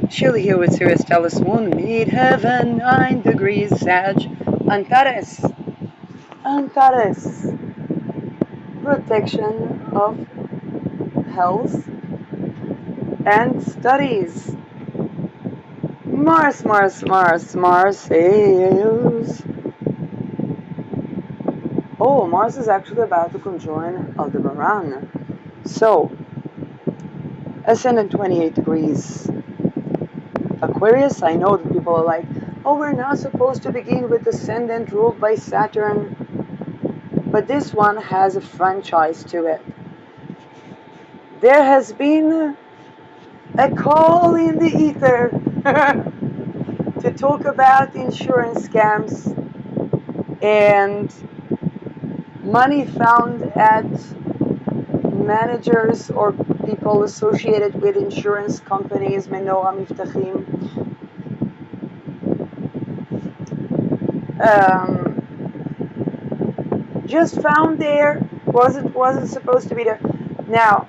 Chilly here with Sirius Tellus Moon, Meet Heaven, 9 degrees Sag, Antares, Antares, protection of health and studies. Mars, Mars, Mars, Mars sails. Oh, Mars is actually about to conjoin Aldebaran. So, ascendant 28 degrees. Aquarius, I know that people are like, oh, we're not supposed to begin with ascendant ruled by Saturn. But this one has a franchise to it. There has been a call in the ether to talk about insurance scams and money found at managers or people associated with insurance companies, Menora Miftachim. Just found there, wasn't supposed to be there. Now,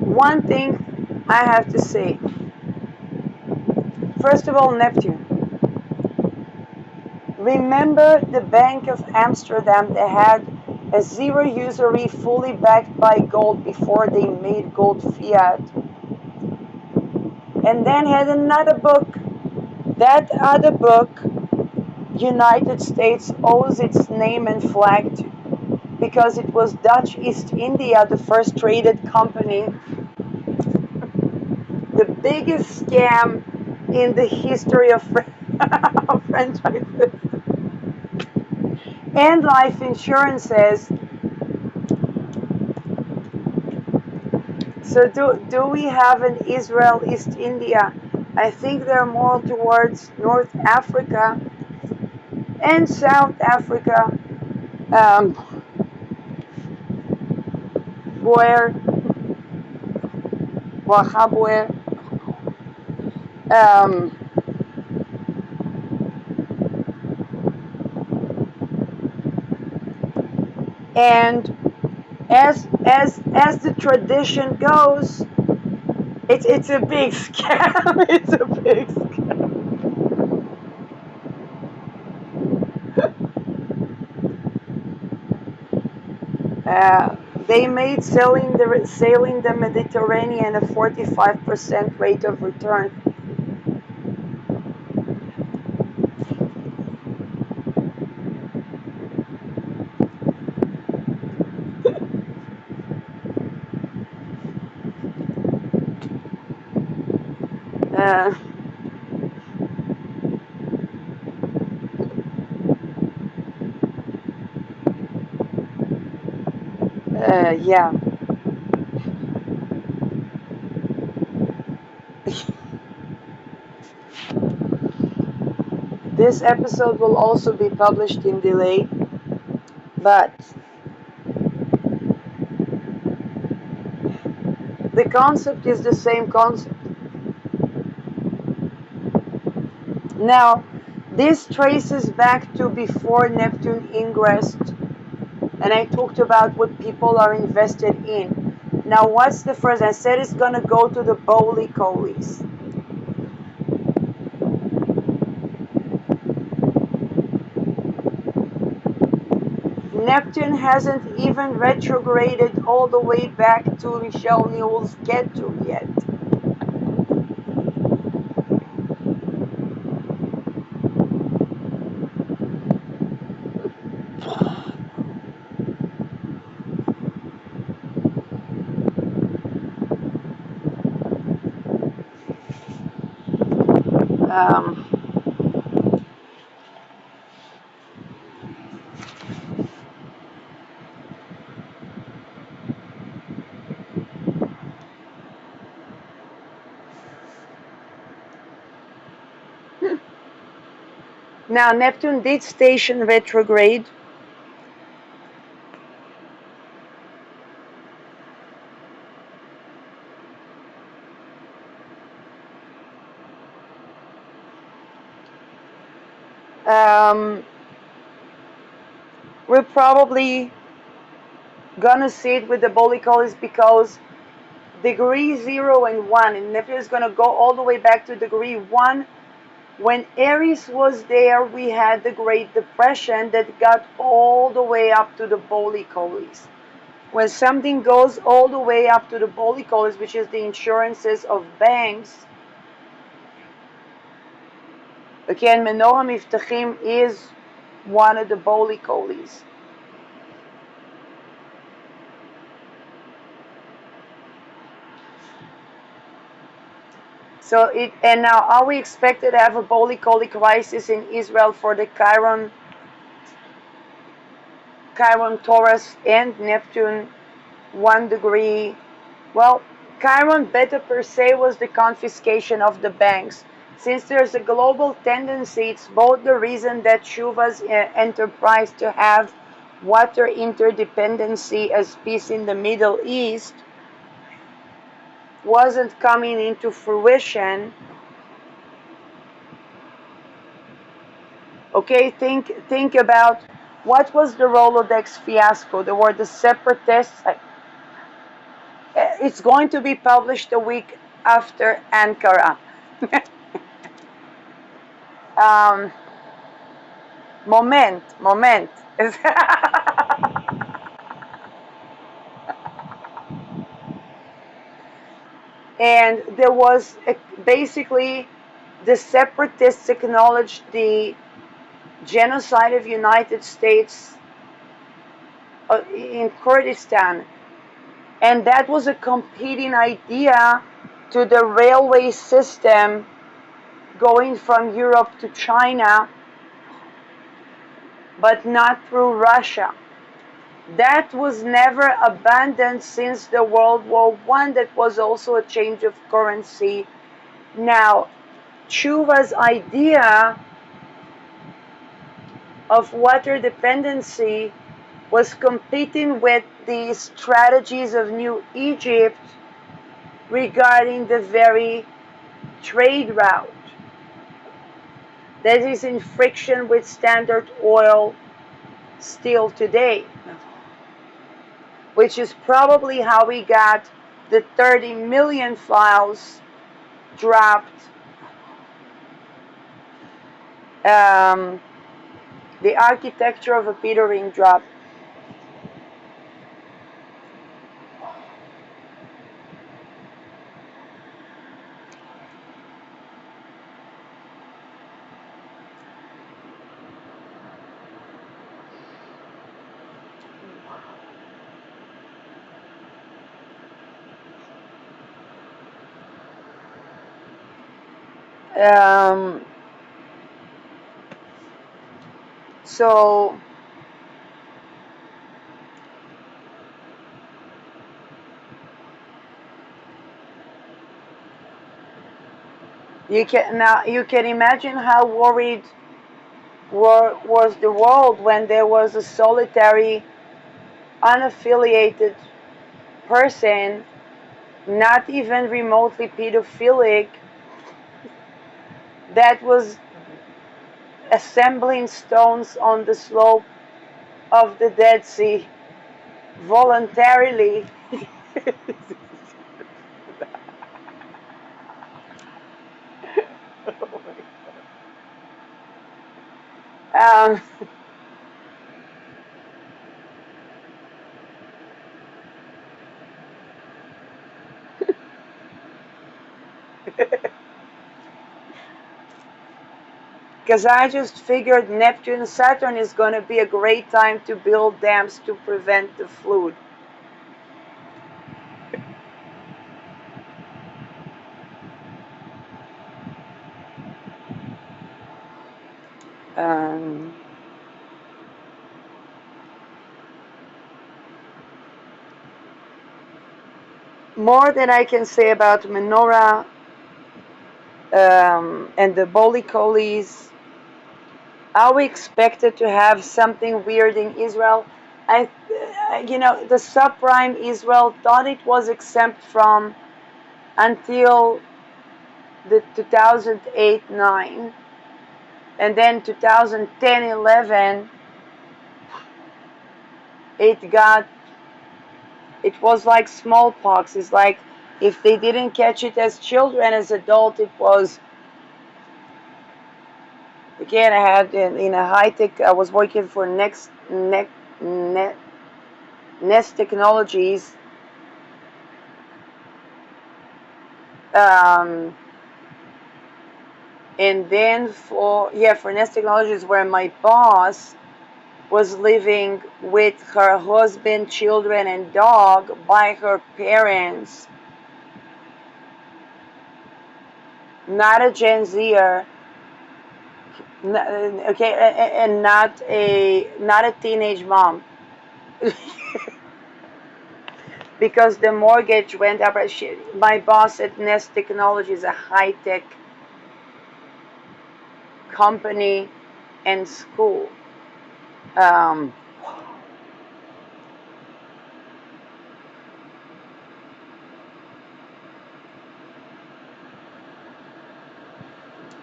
one thing I have to say. First of all, Neptune. Remember the Bank of Amsterdam, they had a zero usury fully backed by gold before they made gold fiat. And then had another book. That other book, United States owes its name and flag to, because it was Dutch East India, the first traded company, the biggest scam in the history of franchises and life insurances. So do we have an Israel East India? I think they're more towards North Africa and South Africa, um, where Wahabwe, um, and as the tradition goes, it's a big scam. It's a big scam. They made sailing the Mediterranean a 45% rate of return. Uh, yeah. This episode will also be published in delay, but the concept is the same concept. Now, this traces back to before Neptune ingressed, and I talked about what people are invested in. Now, what's the first? I said it's gonna go to the Bowly Colies. Neptune hasn't even retrograded all the way back to Michelle Newell's schedule yet. Um, Now, Neptune did station retrograde. We're probably gonna see it with the Bowly Colies because degree 0 and 1, and Neptune is going to go all the way back to degree 1. When Aries was there, we had the Great Depression that got all the way up to the Bolicolis. When something goes all the way up to the Bolicolis, which is the insurances of banks, again, Menorah Miftachim is one of the Bolicolis. So and now are we expected to have a Bolicoli crisis in Israel for the Chiron Taurus and Neptune 1 degree? Well, Chiron Beta per se was the confiscation of the banks. Since there's a global tendency, it's both the reason that Shuva's enterprise to have water interdependency as peace in the Middle East wasn't coming into fruition. Okay, think about what was the Rolodex fiasco. There were the separatists. It's going to be published a week after Ankara. Moment. And there was basically the separatists acknowledged the genocide of United States in Kurdistan, and that was a competing idea to the railway system going from Europe to China, but not through Russia. That was never abandoned since the World War I. That was also a change of currency. Now, Chuva's idea of water dependency was competing with the strategies of New Egypt regarding the very trade route that is in friction with Standard Oil still today, which is probably how we got the 30 million files dropped, the architecture of a petering drop. So you can imagine how worried was the world when there was a solitary, unaffiliated person, not even remotely pedophilic, that was assembling stones on the slope of the Dead Sea voluntarily. um, Because I just figured Neptune Saturn is going to be a great time to build dams to prevent the flood. More than I can say about Menorah and the Bolicolis. Are we expected to have something weird in Israel? The subprime Israel thought it was exempt from until the 2008-9, and then 2010-11, it was like smallpox. It's like If they didn't catch it as children, as adult, it was. Again, I had in a high tech. I was working for Nest Technologies, um, and then for Nest Technologies, where my boss was living with her husband, children, and dog by her parents. Not a Gen Zer, okay, and not a teenage mom, because the mortgage went up. My boss at Nest Technology is a high tech company and school. Um,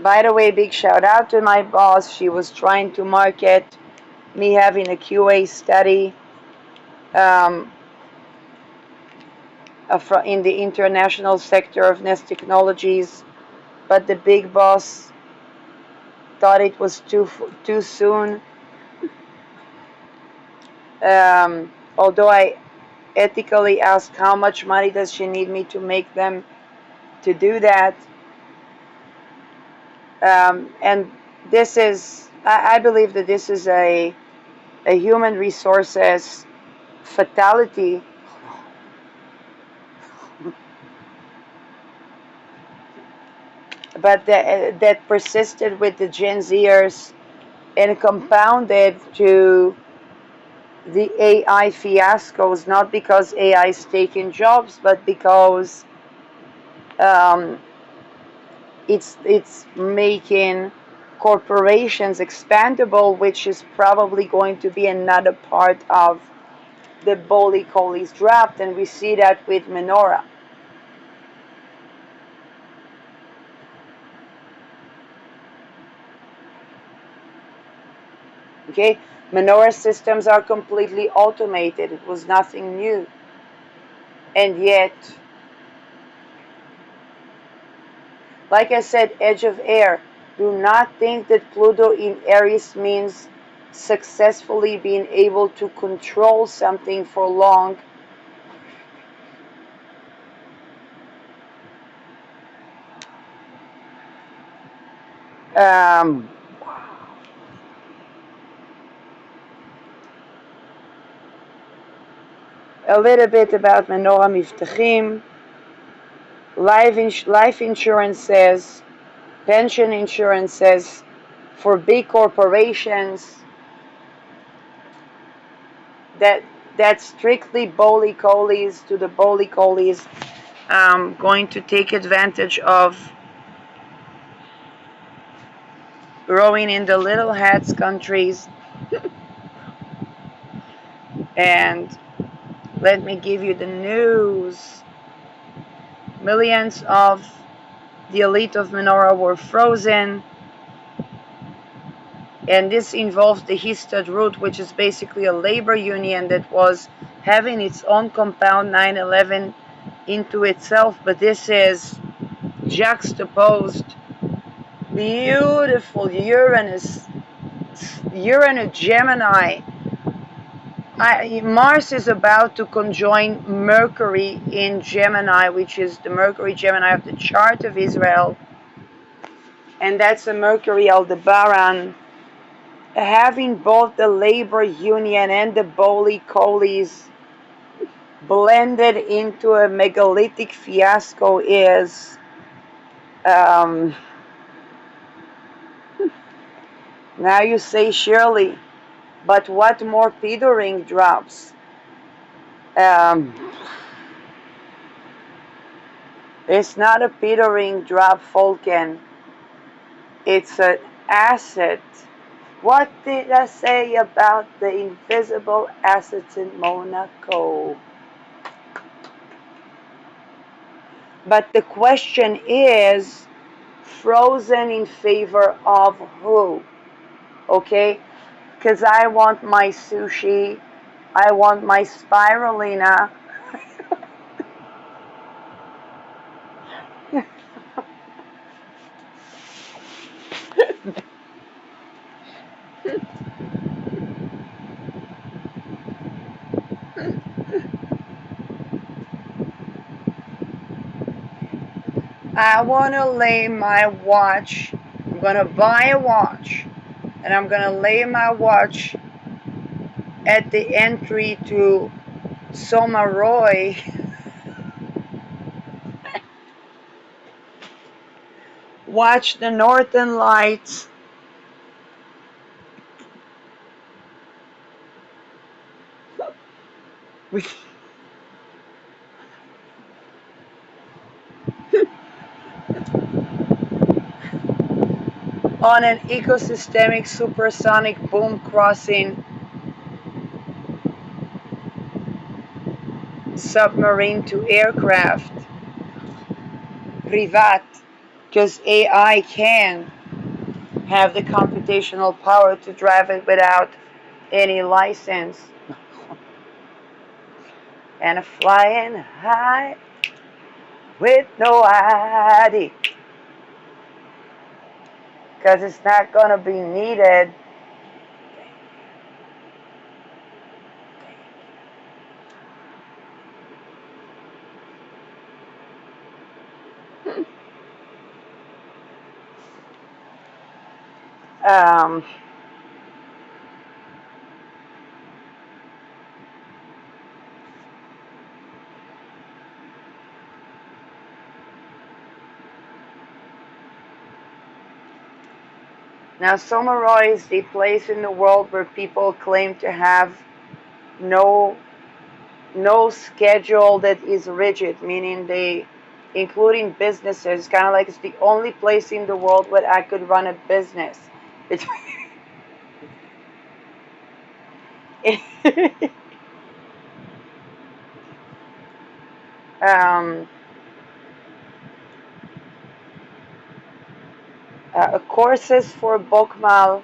by the way, big shout out to my boss. She was trying to market me having a QA study um, in the international sector of Nest Technologies, but the big boss thought it was too soon. Although I ethically asked how much money does she need me to make them to do that, and this is I believe that this is a human resources fatality, but that persisted with the Gen Zers and compounded to the AI fiascos, not because AI is taking jobs, but because um, it's making corporations expandable, which is probably going to be another part of the Bully Coley's draft, and we see that with Menorah. Okay, Menorah systems are completely automated. It was nothing new, and yet, like I said, edge of air. Do not think that Pluto in Aries means successfully being able to control something for long. Um, a little bit about Menorah Miftachim. Life insurance says, pension insurance says, for big corporations, that that's strictly Boli Colis to the Boli Colis, going to take advantage of growing in the little hats countries. And let me give you the news. Millions of the elite of Menorah were frozen, and this involves the Histadrut, which is basically a labor union that was having its own compound 9/11 into itself, but this is juxtaposed. Beautiful Uranus Gemini. Mars is about to conjoin Mercury in Gemini, which is the Mercury Gemini of the chart of Israel, and that's a Mercury Aldebaran, having both the labor union and the Boli Colis blended into a megalithic fiasco is now you say, Shirley, but what more Petering drops? Um, it's not a Petering drop, Falcon. It's an asset. What did I say about the invisible assets in Monaco? But the question is, frozen in favor of who? Okay? Because I want my sushi, I want my spirulina. I want to lay my watch. I'm going to buy a watch. And I'm going to lay my watch at the entry to Somaroy. Watch the northern lights. On an ecosystemic supersonic boom crossing submarine to aircraft. Privat. Because AI can have the computational power to drive it without any license. And flying high with no ID. Because it's not going to be needed. Um, Now, Somaroy is the place in the world where people claim to have no schedule that is rigid, meaning they, including businesses, kind of like it's the only place in the world where I could run a business. um, Courses for Bokmal.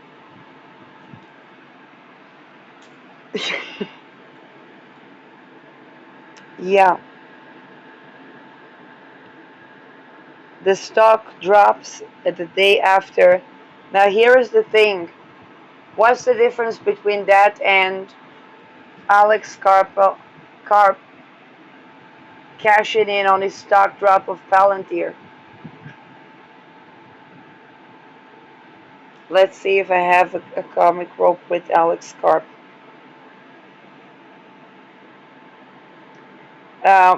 Yeah, the stock drops at the day after. Now, here is the thing. What's the difference between that and Alex Karp cashing in on his stock drop of Palantir? Let's see if I have a comic rope with Alex Karp.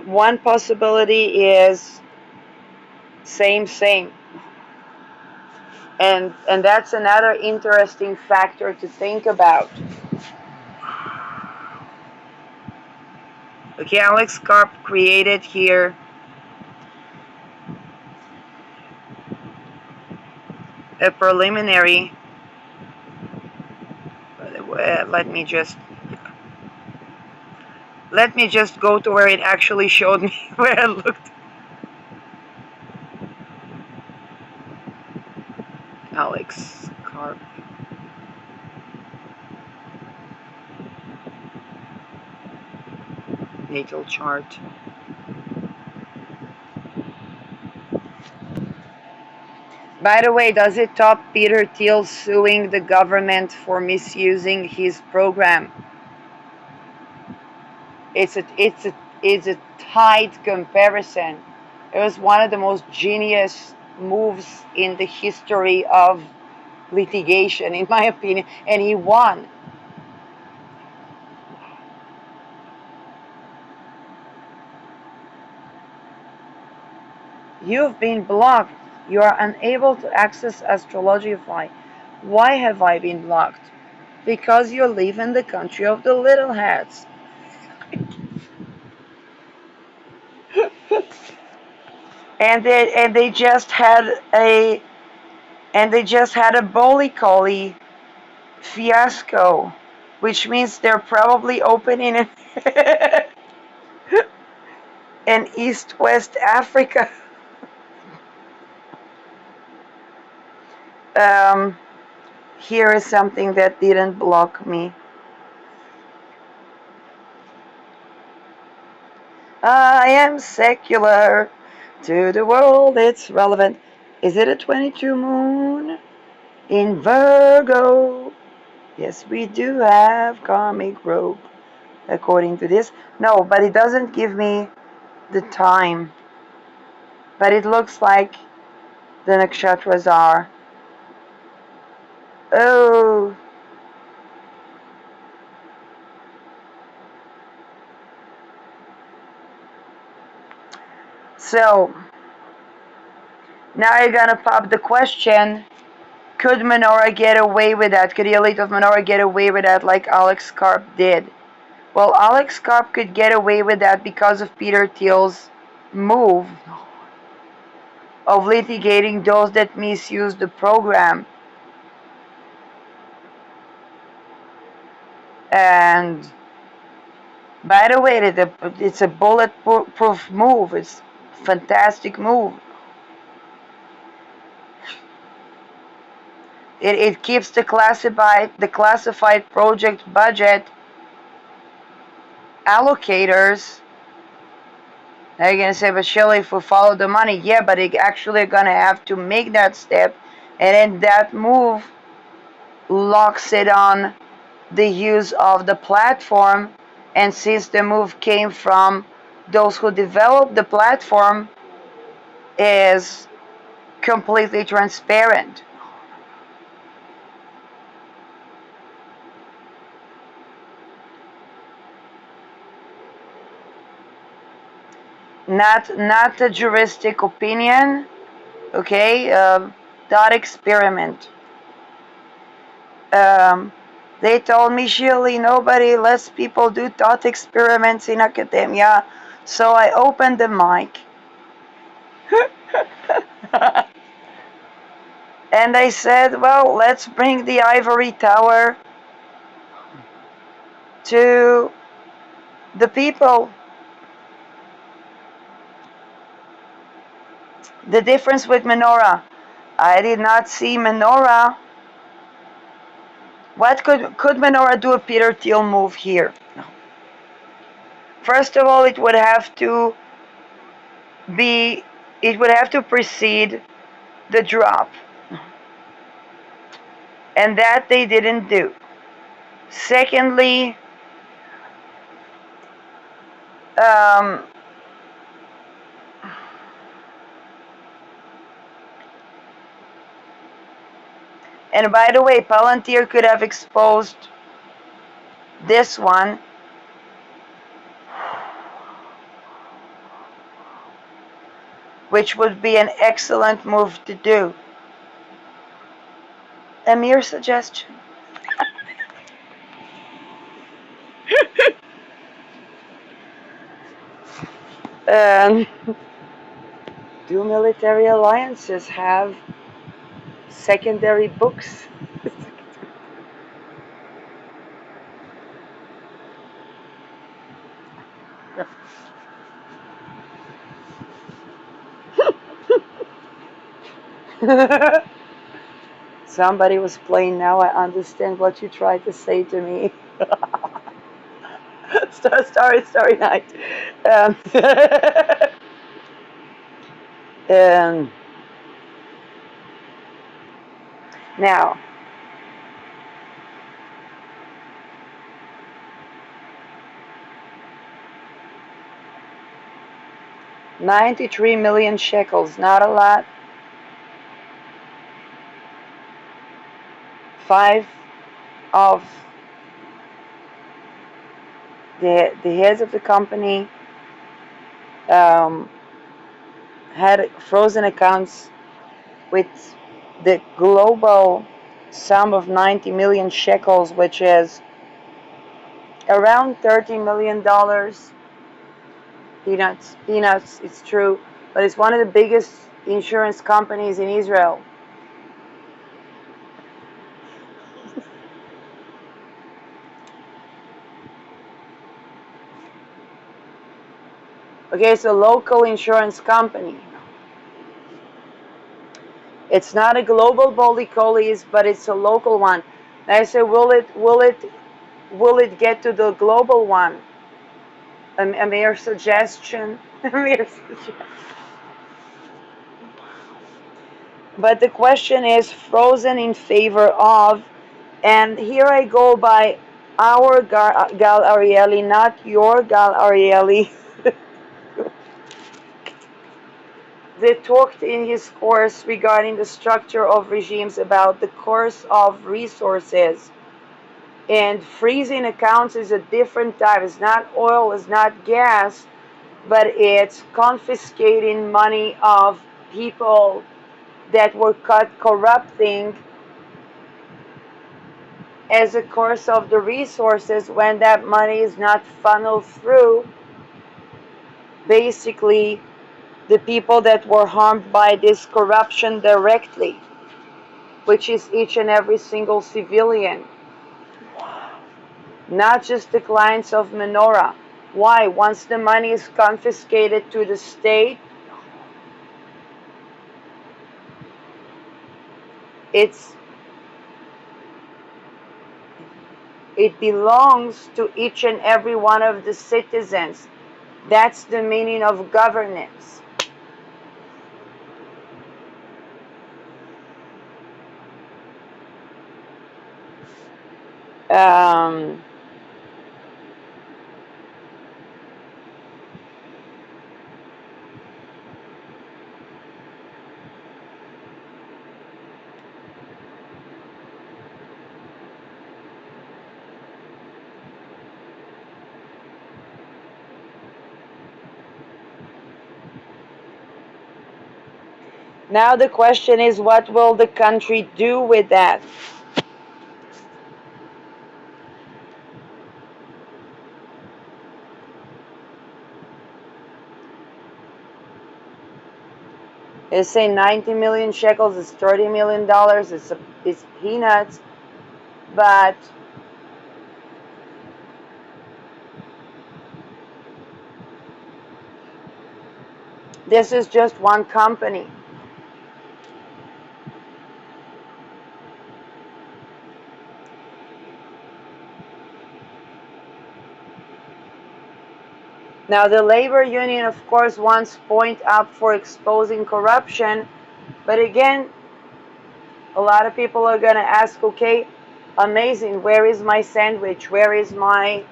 One possibility is same, and that's another interesting factor to think about. Okay, Alex Karp created here a preliminary. Let me just go to where it actually showed me where I looked. Alex Karp. Natal chart. By the way, does it top Peter Thiel suing the government for misusing his program? It's a tight comparison. It was one of the most genius moves in the history of litigation, in my opinion, and he won. You've been blocked. You are unable to access Astrologify. Why have I been blocked? Because you live in the country of the little hats. And they just had a bully collie fiasco, which means they're probably opening in East West Africa. Um, Here is something that didn't block me. I am secular. To the world, it's relevant. Is it a 22 moon in Virgo? Yes, we do have karmic rope, according to this. No, but it doesn't give me the time. But it looks like the nakshatras are. Oh, so now you're gonna pop the question: could Menorah get away with that? Could the elite of Menorah get away with that like Alex Karp did? Well, Alex Karp could get away with that because of Peter Thiel's move of litigating those that misuse the program. And by the way, it's a bulletproof move. It's a fantastic move. It keeps the classified project budget allocators. Now you're gonna say, but Shelley, if we follow the money, yeah, but it actually gonna have to make that step, and then that move locks it on the use of the platform. And since the move came from those who developed the platform, is completely transparent. Not a juristic opinion, okay? Thought experiment. Um, they told me, Shirley, nobody lets people do thought experiments in academia, so I opened the mic. And I said, well, let's bring the ivory tower to the people. The difference with Menorah, I did not see Menorah. What could Menorah do a Peter Thiel move here? No. First of all, it would have to precede the drop. And that they didn't do. Secondly, um, and by the way, Palantir could have exposed this one, which would be an excellent move to do. A mere suggestion. Um, do military alliances have secondary books? Somebody was playing Now I Understand What You Tried to Say to Me. Story night. Um, um, now, 93 million shekels, not a lot. 5 of the heads of the company um, had frozen accounts with the global sum of 90 million shekels, which is around $30 million. Peanuts, it's true, but it's one of the biggest insurance companies in Israel. Okay, it's a local insurance company. It's not a global Bolicolies, but it's a local one. And I said, will it get to the global one? A mere suggestion. A mere suggestion. But the question is frozen in favor of, and here I go by our Gal Ariely, not your Gal Ariely, that talked in his course regarding the structure of regimes about the course of resources. And freezing accounts is a different type. It's not oil, it's not gas, but it's confiscating money of people that were caught corrupting as a course of the resources when that money is not funneled through basically the people that were harmed by this corruption directly, which is each and every single civilian, not just the clients of Menorah. Why? Once the money is confiscated to the state, it's it belongs to each and every one of the citizens. That's the meaning of governance. Um, Now the question is, what will the country do with that? They say 90 million shekels is $30 million. It's peanuts, but this is just one company. Now the labor union, of course, wants point up for exposing corruption, but again, a lot of people are gonna ask, okay, amazing, where is my sandwich? Where is my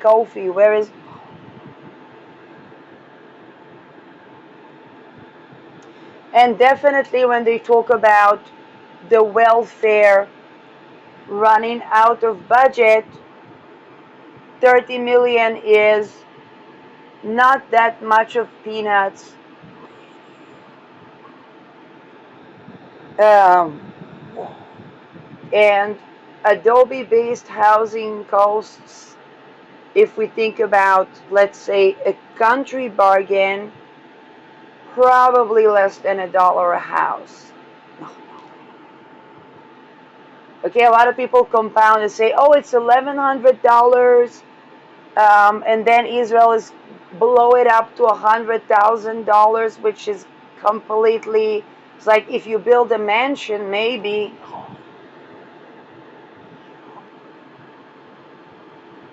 coffee? Where is And definitely when they talk about the welfare running out of budget, 30 million is not that much of peanuts. Um, and Adobe based housing costs, if we think about, let's say, a country bargain, probably less than $1 a house. Okay, a lot of people compound and say, oh, it's $1,100, and then Israel is blow it up to $100,000, which is completely. It's like if you build a mansion, maybe,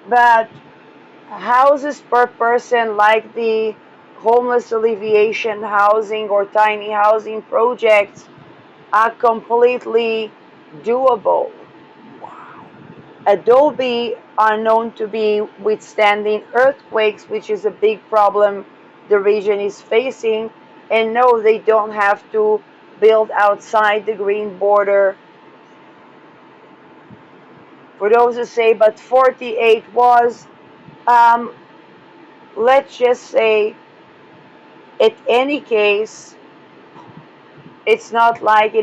but houses per person, like the homeless alleviation housing or tiny housing projects, are completely doable. Adobe are known to be withstanding earthquakes, which is a big problem the region is facing. And no, they don't have to build outside the green border. For those who say, but 48 was, um, let's just say, in any case, it's not like,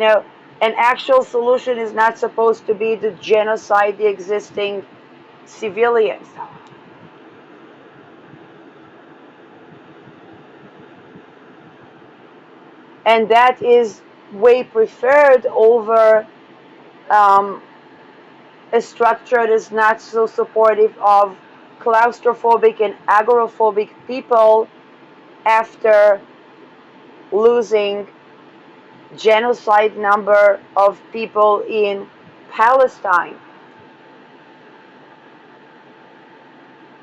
an actual solution is not supposed to be to genocide the existing civilians. And that is way preferred over um, a structure that is not so supportive of claustrophobic and agoraphobic people after losing genocide number of people in Palestine.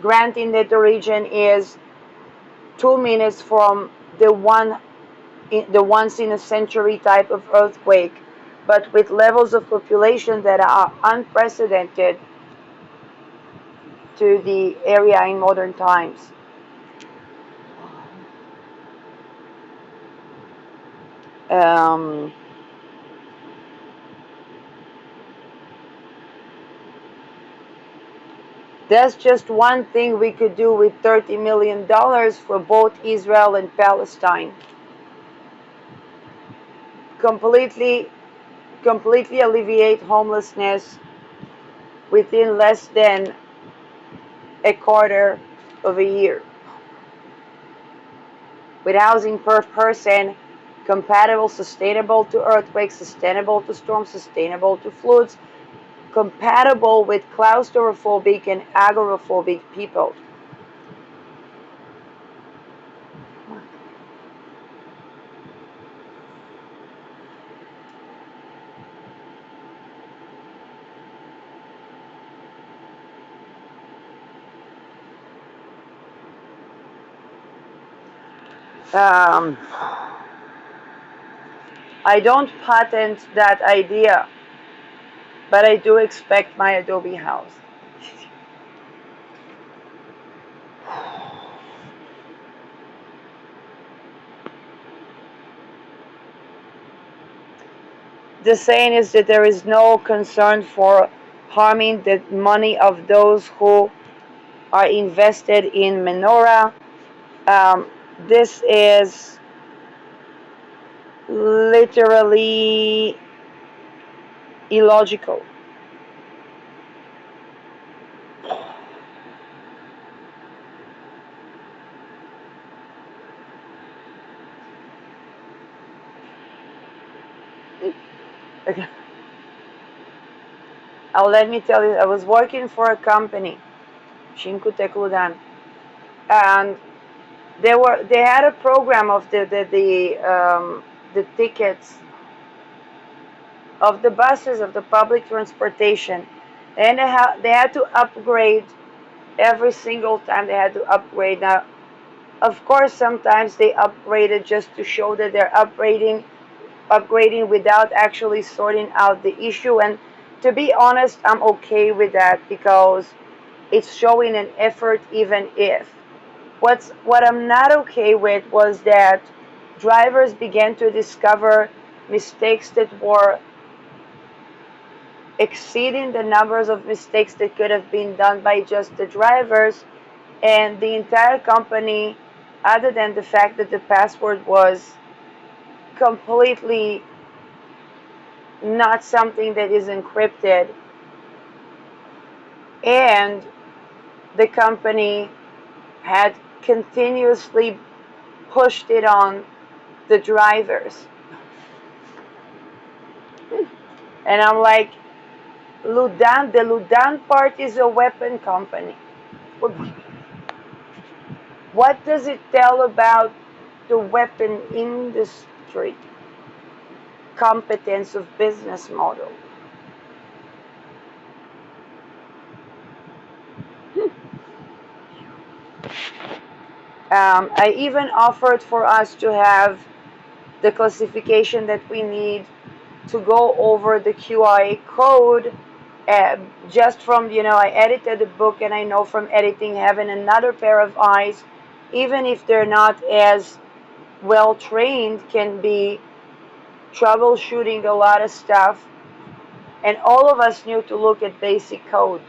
Granting that the region is 2 minutes from the one the once in a century type of earthquake, but with levels of population that are unprecedented to the area in modern times. Um, that's just one thing we could do with $30 million for both Israel and Palestine. Completely, completely alleviate homelessness within less than a quarter of a year. With housing per person, compatible, sustainable to earthquakes, sustainable to storms, sustainable to floods, compatible with claustrophobic and agoraphobic people. Um, I don't patent that idea, but I do expect my Adobe house. The saying is that there is no concern for harming the money of those who are invested in menorah. Um, this is literally illogical. Okay. Let me tell you, I was working for a company, Shinku Tekludan, and they had a program of the tickets of the buses of the public transportation, and they had to upgrade every single time. They had to upgrade. Now, of course, sometimes they upgraded just to show that they're upgrading without actually sorting out the issue. And to be honest, I'm okay with that because it's showing an effort, even if. What I'm not okay with was that drivers began to discover mistakes that were exceeding the numbers of mistakes that could have been done by just the drivers, and the entire company, other than the fact that the password was completely not something that is encrypted, and the company had continuously pushed it on the drivers. And I'm like, the Ludan part is a weapon company. What does it tell about the weapon industry competence of business model? I even offered for us to have the classification that we need to go over the QI code. uh, just from, I edited the book, and I know from editing, having another pair of eyes, even if they're not as well trained, can be troubleshooting a lot of stuff. And all of us knew to look at basic code.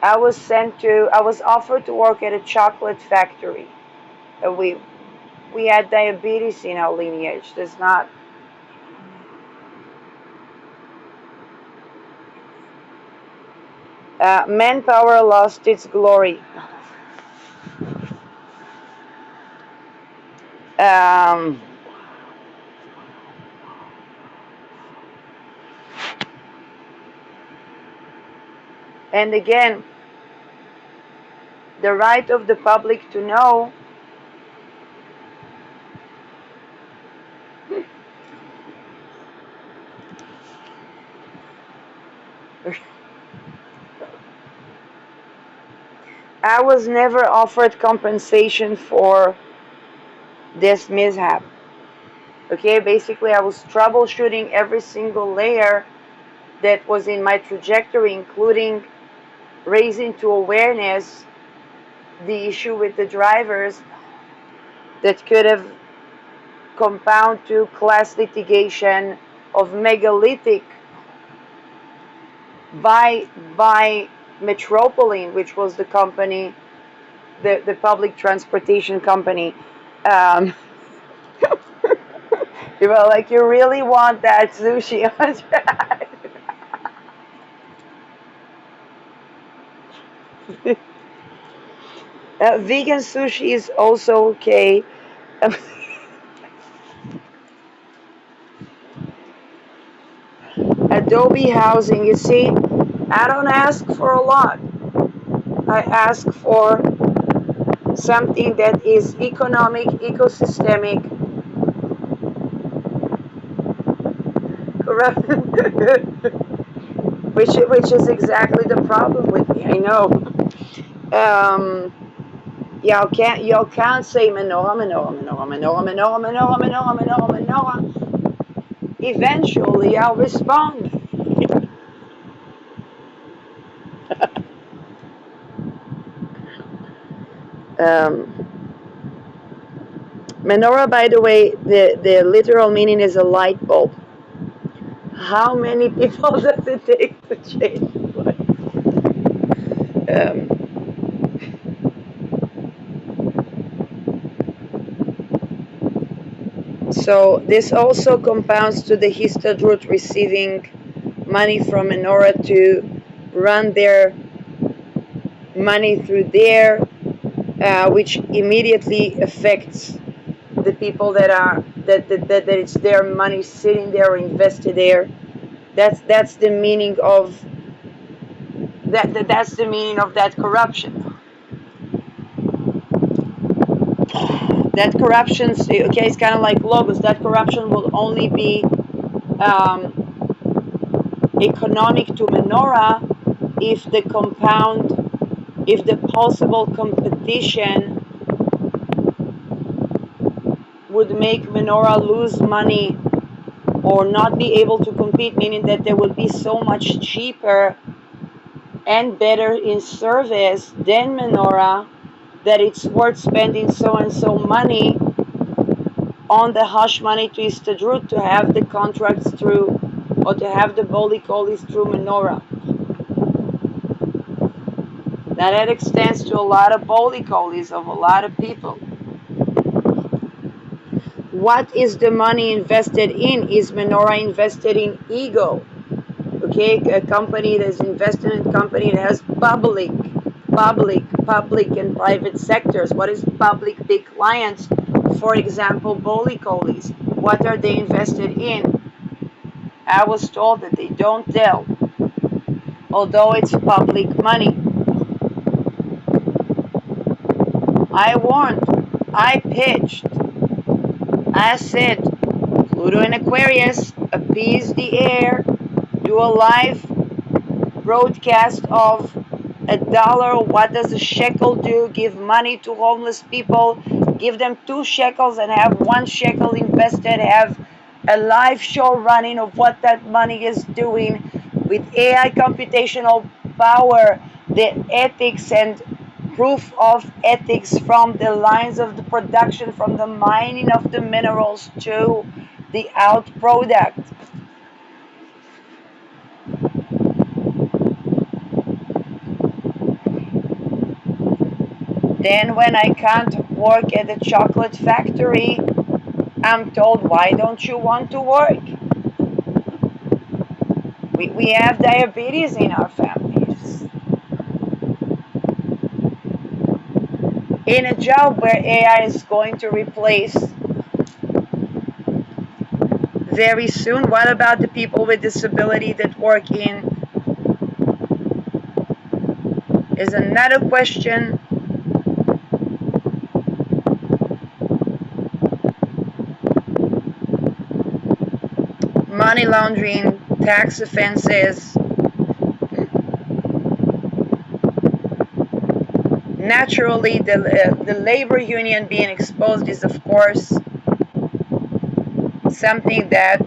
I was offered to work at a chocolate factory. We had diabetes in our lineage. There's not. Manpower lost its glory. Um, and again, the right of the public to know. I was never offered compensation for this mishap. Okay, basically I was troubleshooting every single layer that was in my trajectory, including raising to awareness the issue with the drivers that could have compound to class litigation of megalithic by Metropolitan, which was the company, the public transportation company. Um, you were like, you really want that sushi on track? Vegan sushi is also okay. Adobe housing, you see, I don't ask for a lot. I ask for something that is economic, ecosystemic, correct? which is exactly the problem with me. I know. Y'all can't say menorah, menorah, menorah, menorah, menorah, menorah, menorah, menorah, menorah. Eventually, I'll respond. um, Menorah, by the way, the literal meaning is a light bulb. How many people does it take to change light? Um, so this also compounds to the Histadrut receiving money from Menorah to run their money through there, which immediately affects the people that it's their money sitting there or invested there. That's the meaning of that's the meaning of that corruption. That corruption, okay, it's kind of like logos. That corruption will only be um, economic to Menorah if the compound, if the possible competition would make Menorah lose money or not be able to compete, meaning that they would be so much cheaper and better in service than Menorah that it's worth spending so and so money on the hush money to Istadrut to have the contracts through or to have the Boli Kolis through Menorah. Now that extends to a lot of Boli Kolis of a lot of people. What is the money invested in? Is Menorah invested in ego? Okay, a company that's invested in a company that has public and private sectors. What is public big clients? For example, Boli Kolis. What are they invested in? I was told that they don't tell, although it's public money. I warned, I pitched, I said, Pluto and Aquarius, appease the air, do a live broadcast of $1. What does a shekel do? Give money to homeless people, give them 2 shekels and have 1 shekel invested, have a live show running of what that money is doing with AI computational power, the ethics and proof of ethics from the lines of the production, from the mining of the minerals to the out product. Then when I can't work at the chocolate factory, I'm told, why don't you want to work? We have diabetes in our families. In a job where AI is going to replace very soon, what about the people with disability that work in is another question. Money laundering, tax offenses, naturally, the labor union being exposed is, of course, something that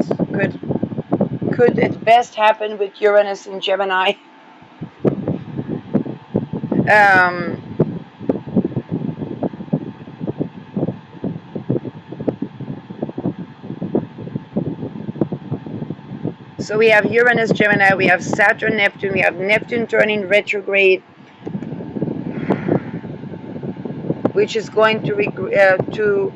could at best happen with Uranus in Gemini. Um, so we have Uranus, Gemini, we have Saturn, Neptune, we have Neptune turning retrograde, which is going to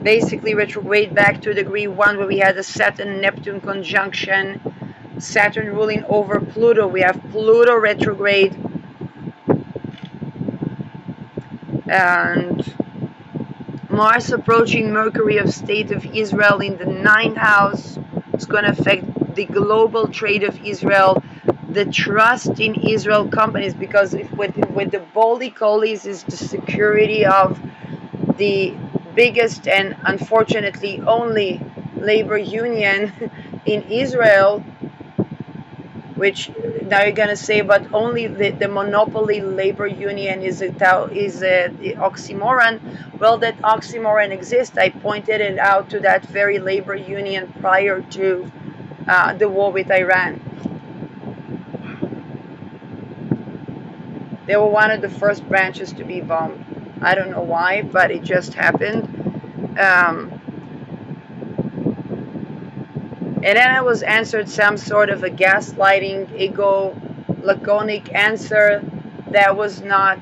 basically retrograde back to degree 1, where we had a Saturn-Neptune conjunction, Saturn ruling over Pluto. We have Pluto retrograde, and Mars approaching Mercury of State of Israel in the 9th house. It's going to affect the global trade of Israel, the trust in Israel companies, because with the Boli Colis is the security of the biggest and unfortunately only labor union in Israel, which now you're going to say, but only the monopoly labor union is a oxymoron. Well, that oxymoron exists. I pointed it out to that very labor union prior to the war with Iran. They were one of the first branches to be bombed. I don't know why, but it just happened. And then I was answered some sort of a gaslighting, ego, laconic answer that was not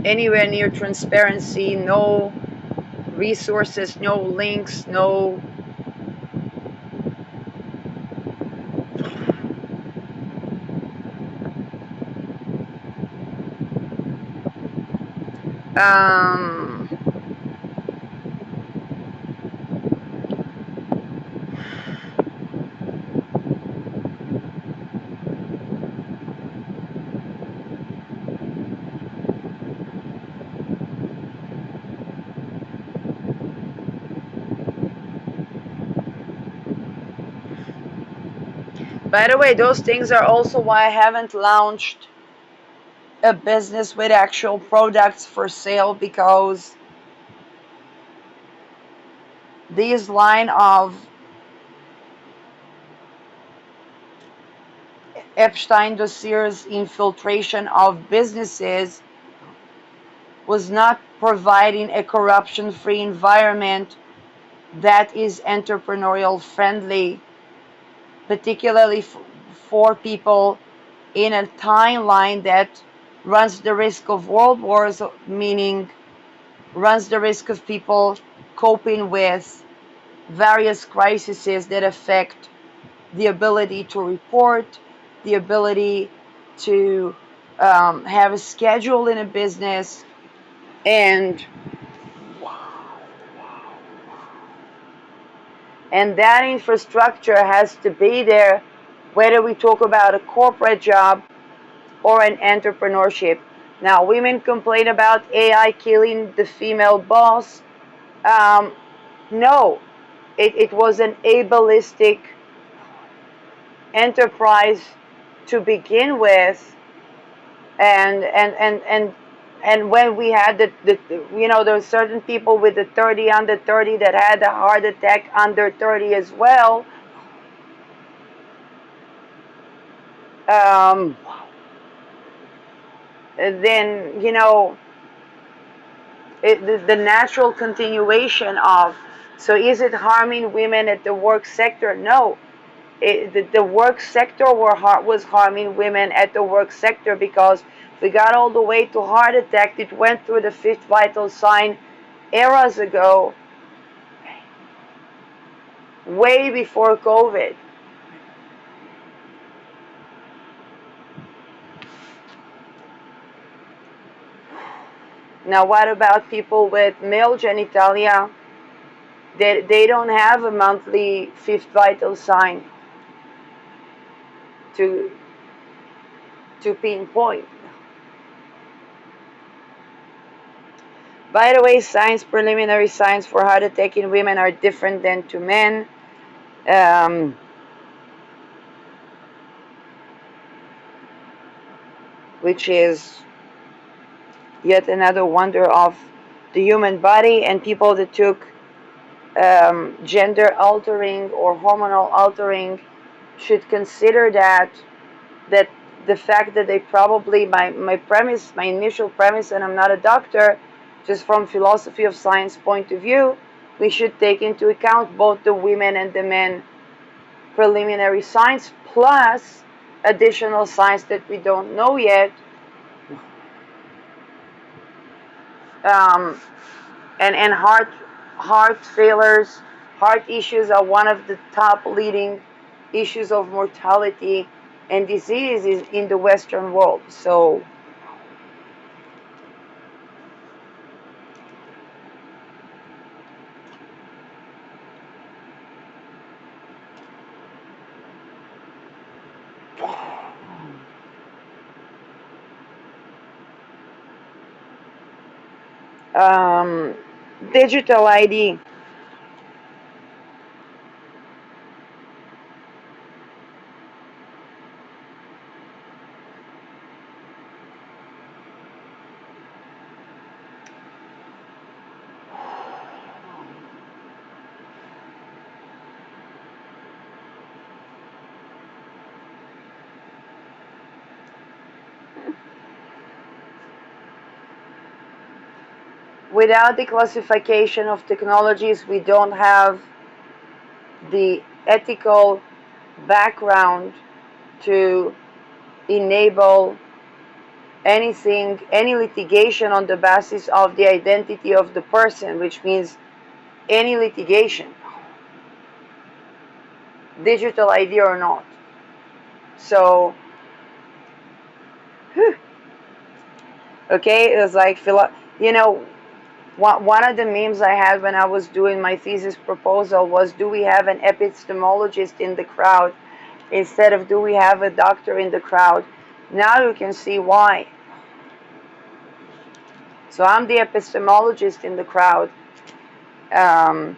anywhere near transparency, no resources, no links, no um, by the way, those things are also why I haven't launched a business with actual products for sale, because these line of Epstein dossiers infiltration of businesses was not providing a corruption-free environment that is entrepreneurial friendly, particularly for people in a timeline that runs the risk of world wars, meaning runs the risk of people coping with various crises that affect the ability to report, the ability to have a schedule in a business, and that infrastructure has to be there, whether we talk about a corporate job or an entrepreneurship. Now, women complain about AI killing the female boss. Um, no, it was an ableistic enterprise to begin with, and when we had there were certain people with the 30 under 30 that had a heart attack under 30 as well. um, then the natural continuation of, so is it harming women at the work sector? No, the work sector was harming women at the work sector, because we got all the way to heart attack. It went through the fifth vital sign eras ago, way before COVID. Now, what about people with male genitalia? They don't have a monthly fifth vital sign to pinpoint. By the way, preliminary signs for heart attack in women are different than to men. Um, which is yet another wonder of the human body, and people that took gender altering or hormonal altering should consider that the fact that they probably my initial premise, and I'm not a doctor, just from philosophy of science point of view, we should take into account both the women and the men preliminary signs plus additional signs that we don't know yet. um, and heart failures, heart issues are one of the top leading issues of mortality and disease in the Western world. So um, digital ID. Without the classification of technologies, we don't have the ethical background to enable anything, any litigation on the basis of the identity of the person, which means any litigation, digital ID or not. So, okay, it was like, you know, one of the memes I had when I was doing my thesis proposal was, do we have an epistemologist in the crowd instead of do we have a doctor in the crowd? Now you can see why. So I'm the epistemologist in the crowd. Um,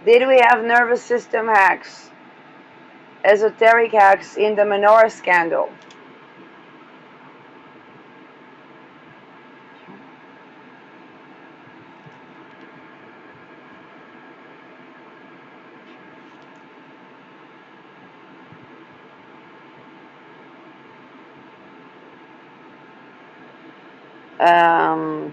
did we have nervous system hacks, esoteric hacks in the menorah scandal? Um,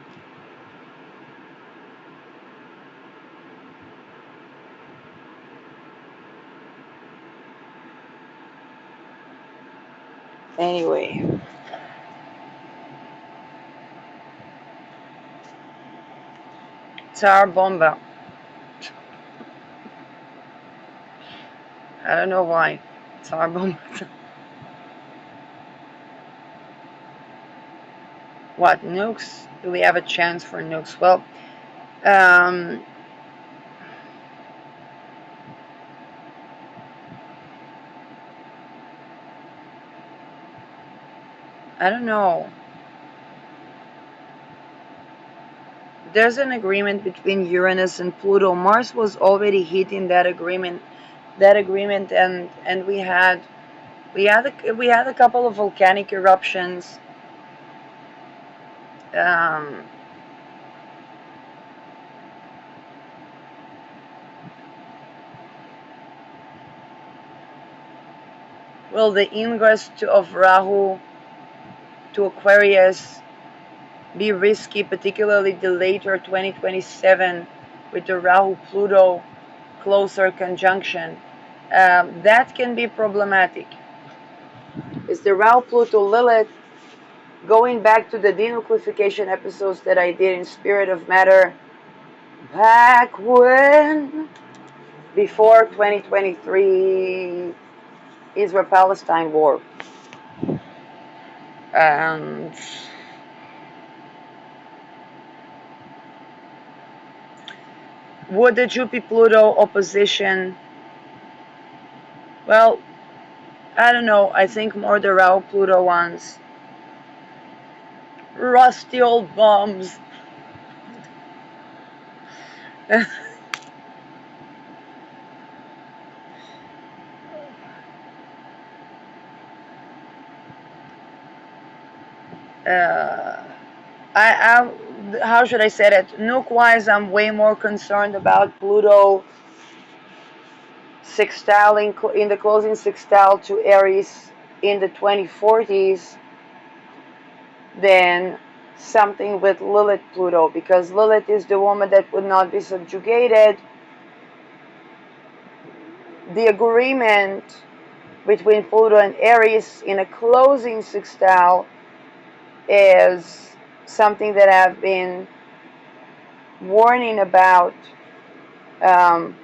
anyway, Tsar Bomba. I don't know why. Tsar Bomba. What, nukes? Do we have a chance for nukes? Well, um, I don't know. There's an agreement between Uranus and Pluto. Mars was already hitting that agreement, and we had a couple of volcanic eruptions. Um, will the ingress of Rahu to Aquarius be risky, particularly the later 2027 with the Rahu Pluto closer conjunction? That can be problematic. Is the Rahu Pluto Lilith, going back to the denuclearification episodes that I did in Spirit of Matter back when, before 2023 Israel-Palestine war. And would the Jupiter-Pluto opposition, well, I don't know, I think more the Rahu-Pluto ones. Rusty old bombs. uh, I how should I say that? Nuke-wise, I'm way more concerned about Pluto sextile in the closing sextile to Aries in the 2040s than something with Lilith Pluto, because Lilith is the woman that would not be subjugated. The agreement between Pluto and Aries in a closing sextile is something that I've been warning about um,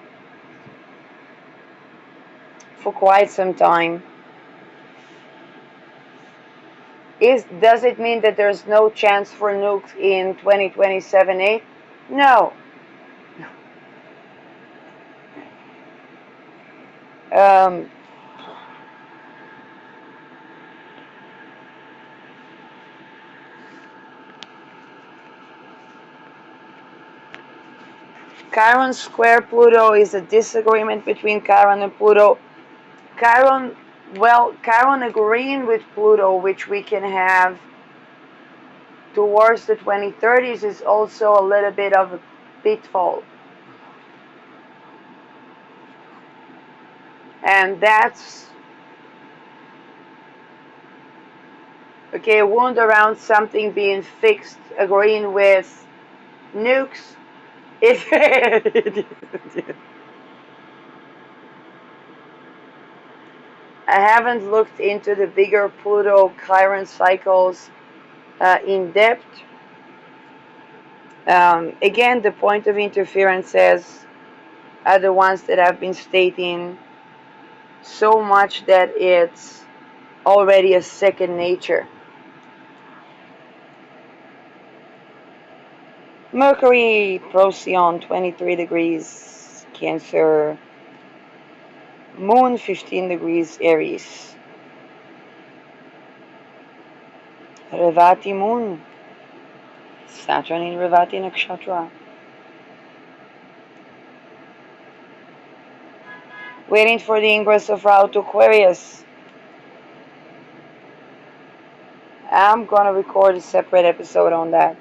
for quite some time. Does it mean that there's no chance for nukes in 2027-8? No. Um, Chiron square Pluto is a disagreement between Chiron and Pluto. Chiron, well, Chiron agreeing with Pluto, which we can have towards the 2030s, is also a little bit of a pitfall. And that's, okay, a wound around something being fixed, agreeing with nukes. I haven't looked into the bigger Pluto Chiron cycles in depth. Again, the point of interferences are the ones that I've been stating so much that it's already a second nature. Mercury, Procyon, 23 degrees, Cancer. Moon, 15 degrees, Aries. Revati Moon. Saturn in Revati Nakshatra. Waiting for the ingress of Rahu to Aquarius. I'm gonna record a separate episode on that.